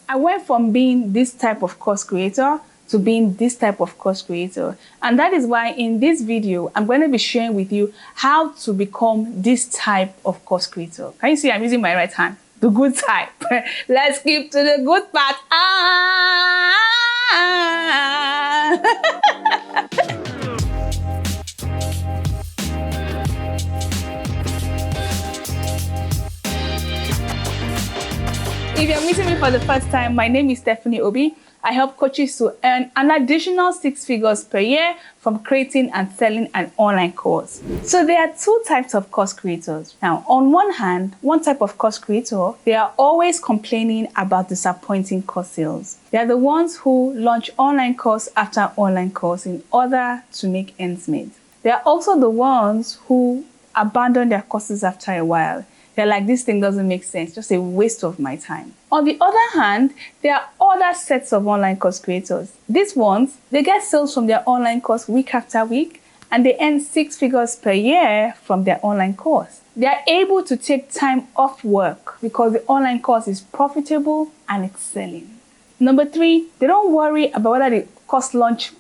I went from being this type of course creator to being this type of course creator. And that is why in this video, I'm going to be sharing with you how to become this type of course creator. Can you see I'm using my right hand? The good type. Let's skip to the good part. If you're meeting me for the first time, my name is Steph Obi. I help coaches to earn an additional 6 figures per year from creating and selling an online course. So there are two types of course creators. Now, on one hand, one type of course creator, they are always complaining about disappointing course sales. They are the ones who launch online course after online course in order to make ends meet. They are also the ones who abandon their courses after a while. They're like, this thing doesn't make sense, just a waste of my time. On the other hand, there are other sets of online course creators. These ones, they get sales from their online course week after week, and they earn 6 figures per year from their online course. They are able to take time off work because the online course is profitable and it's selling. Number 3, they don't worry about whether the course launch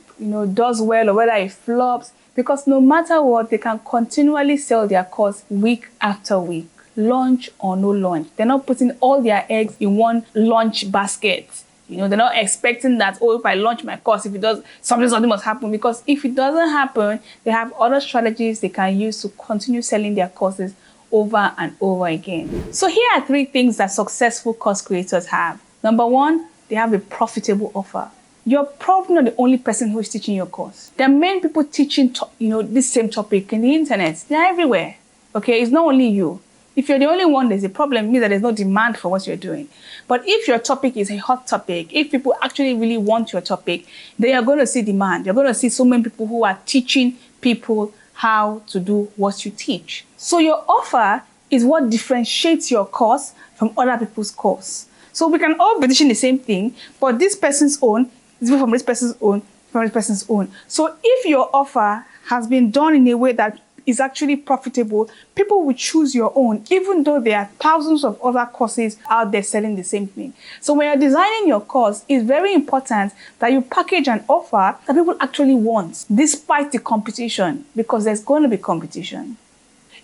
does well or whether it flops, because no matter what, they can continually sell their course week after week. Launch or no launch. They're not putting all their eggs in one launch basket. They're not expecting that, oh, if I launch my course, if it does, something must happen. Because if it doesn't happen, they have other strategies they can use to continue selling their courses over and over again. So here are 3 things that successful course creators have. Number 1, they have a profitable offer. You're probably not the only person who is teaching your course. There are many people teaching, this same topic in the internet. They're everywhere. Okay, it's not only you. If you're the only one, there's a problem. It means that there's no demand for what you're doing. But if your topic is a hot topic, if people actually really want your topic, they are going to see demand. You're going to see so many people who are teaching people how to do what you teach. So your offer is what differentiates your course from other people's course. So we can all be teaching the same thing, but this person's own is different from this person's own, from this person's own. So if your offer has been done in a way that is actually profitable, people will choose your own, even though there are thousands of other courses out there selling the same thing. So when you're designing your course, it's very important that you package an offer that people actually want, despite the competition, because there's going to be competition.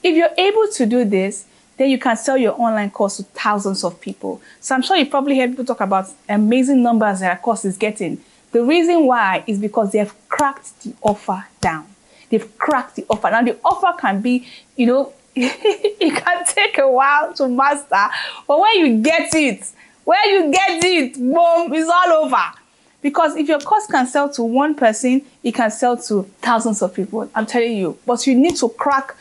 If you're able to do this, then you can sell your online course to thousands of people. So I'm sure you probably heard people talk about amazing numbers that a course is getting. The reason why is because they've cracked the offer down. They've cracked the offer. Now the offer can be, it can take a while to master, but when you get it, boom, it's all over. Because if your course can sell to one person, it can sell to thousands of people. I'm telling you. But you need to crack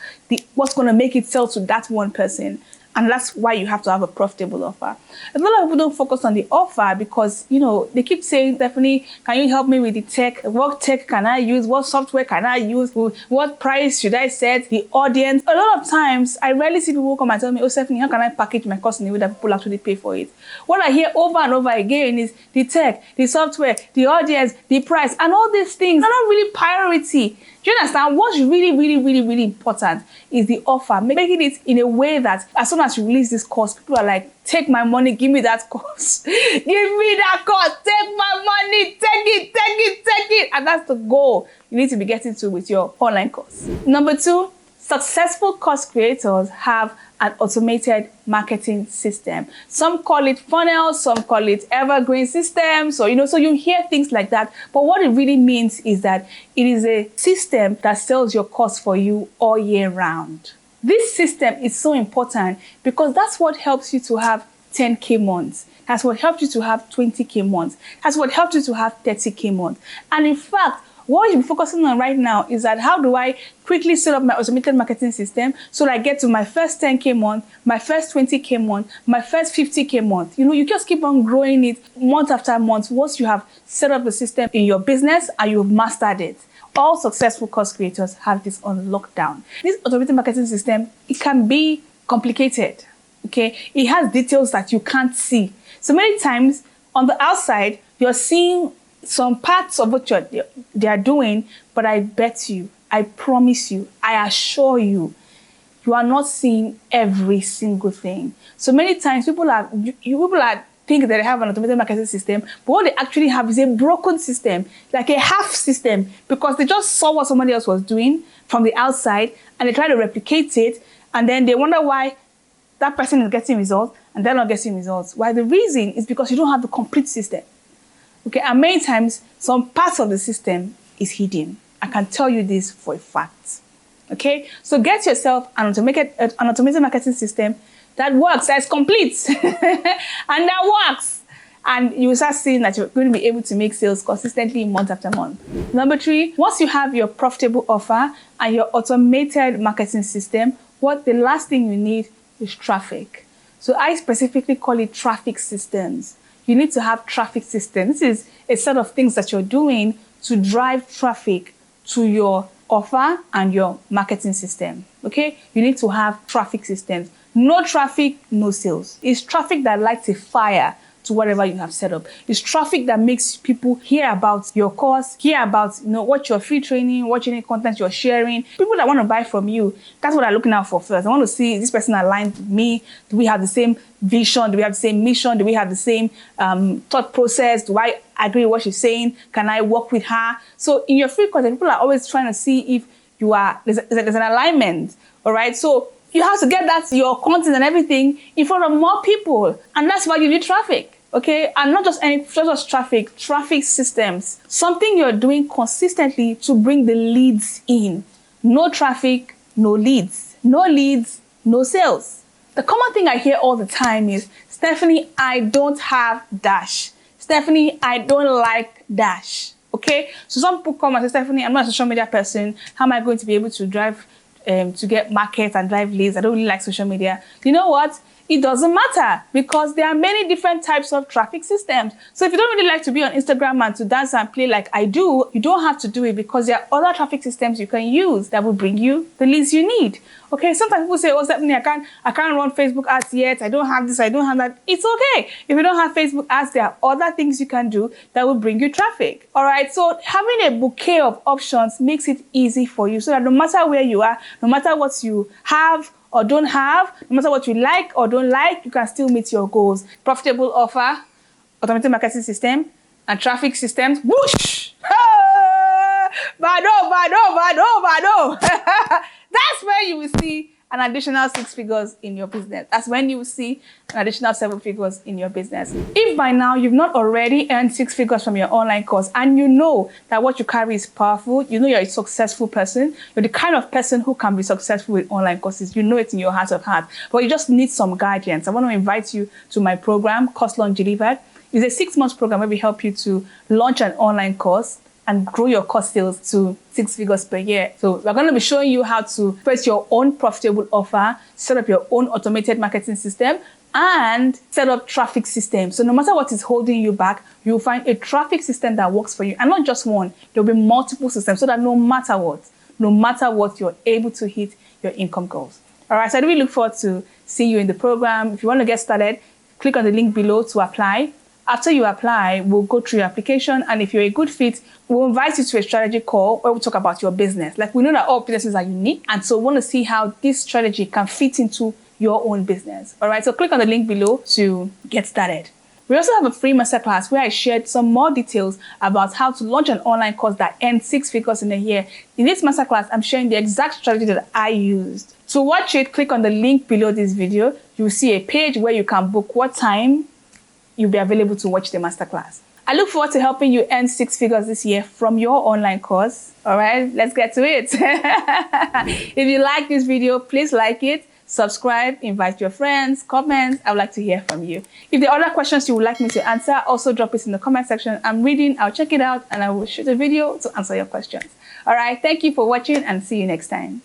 what's going to make it sell to that one person. And that's why you have to have a profitable offer. A lot of people don't focus on the offer because, they keep saying, Stephanie, can you help me with the tech? What tech can I use? What software can I use? What price should I set? The audience. A lot of times, I rarely see people come and tell me, oh, Stephanie, how can I package my course in a way that people actually pay for it? What I hear over and over again is the tech, the software, the audience, the price, and all these things are not really priority. Do you understand? What's really, really, really, really important is the offer. Making it in a way that as soon as you release this course, people are like, take my money, give me that course. Give me that course, take my money, take it. And that's the goal you need to be getting to with your online course. Number 2, successful course creators have an automated marketing system. Some call it funnel, some call it evergreen system. So, so you hear things like that. But what it really means is that it is a system that sells your course for you all year round. This system is so important because that's what helps you to have 10K months. That's what helps you to have 20K months. That's what helps you to have 30K months. And in fact, what you should be focusing on right now is that how do I quickly set up my automated marketing system so that I get to my first 10K month, my first 20K month, my first 50K month. You just keep on growing it month after month once you have set up the system in your business and you've mastered it. All successful course creators have this on lockdown. This automated marketing system, it can be complicated, okay? It has details that you can't see. So many times on the outside, you're seeing some parts of what they are doing, but I bet you, I promise you, I assure you, you are not seeing every single thing. So many times people are think that they have an automated marketing system, but what they actually have is a broken system, like a half system, because they just saw what somebody else was doing from the outside and they try to replicate it, and then they wonder why that person is getting results and they're not getting results. Why? The reason is because you don't have the complete system. Okay, and many times some parts of the system is hidden. I can tell you this for a fact. Okay, so get yourself an automated marketing system that works, that's complete, and that works. And you will start seeing that you're going to be able to make sales consistently month after month. Number 3, once you have your profitable offer and your automated marketing system, the last thing you need is traffic. So I specifically call it traffic systems. You need to have traffic systems. This is a set of things that you're doing to drive traffic to your offer and your marketing system. Okay? You need to have traffic systems. No traffic, no sales. It's traffic that lights a fire to whatever you have set up. It's traffic that makes people hear about your course, hear about what your free training, what any content you're sharing. People that want to buy from you, that's what I'm looking out for first. I want to see, is this person aligned with me? Do we have the same vision? Do we have the same mission? Do we have the same thought process? Do I agree with what she's saying? Can I work with her? So in your free content, people are always trying to see if there's an alignment. All right. So you have to get your content and everything in front of more people. And that's why you need traffic. Okay, and not just traffic systems. Something you're doing consistently to bring the leads in. No traffic, no leads. No leads, no sales. The common thing I hear all the time is, Stephanie, I don't have dash. Stephanie, I don't like dash. Okay, so some people come and say, Stephanie, I'm not a social media person. How am I going to be able to drive, to get markets and drive leads? I don't really like social media. You know what? It doesn't matter, because there are many different types of traffic systems. So if you don't really like to be on Instagram and to dance and play like I do, you don't have to do it, because there are other traffic systems you can use that will bring you the leads you need. Okay, sometimes people say, oh, Stephanie, I can't run Facebook ads yet. I don't have this, I don't have that. It's okay. If you don't have Facebook ads, there are other things you can do that will bring you traffic. All right, so having a bouquet of options makes it easy for you, so that no matter where you are, no matter what you have or don't have, no matter what you like or don't like, you can still meet your goals. Profitable offer, automated marketing system, and traffic systems. Whoosh! Bado. That's where you will see an additional 6 figures in your business. That's when you will see an additional 7 figures in your business. If by now you've not already earned 6 figures from your online course, and you know that what you carry is powerful, you know you're a successful person, you're the kind of person who can be successful with online courses, you know it in your heart of hearts, but you just need some guidance, I want to invite you to my program, Course Launch Delivered. It's a 6-month program where we help you to launch an online course and grow your course sales to 6 figures per year. So we're going to be showing you how to create your own profitable offer, set up your own automated marketing system, and set up traffic systems. So no matter what is holding you back, you'll find a traffic system that works for you. And not just one, there'll be multiple systems, so that no matter what, you're able to hit your income goals. All right, so I really look forward to seeing you in the program. If you want to get started, click on the link below to apply. After you apply, we'll go through your application, and if you're a good fit, we'll invite you to a strategy call where we'll talk about your business. Like, we know that all businesses are unique, and so we want to see how this strategy can fit into your own business. All right, so click on the link below to get started. We also have a free masterclass where I shared some more details about how to launch an online course that earns 6 figures in a year. In this masterclass, I'm sharing the exact strategy that I used. To watch it, click on the link below this video. You'll see a page where you can book what time you'll be available to watch the masterclass. I look forward to helping you earn 6 figures this year from your online course. All right, let's get to it. If you like this video, please like it, subscribe, invite your friends, comment. I would like to hear from you. If there are other questions you would like me to answer, also drop it in the comment section. I'm reading, I'll check it out, and I will shoot a video to answer your questions. All right, thank you for watching, and see you next time.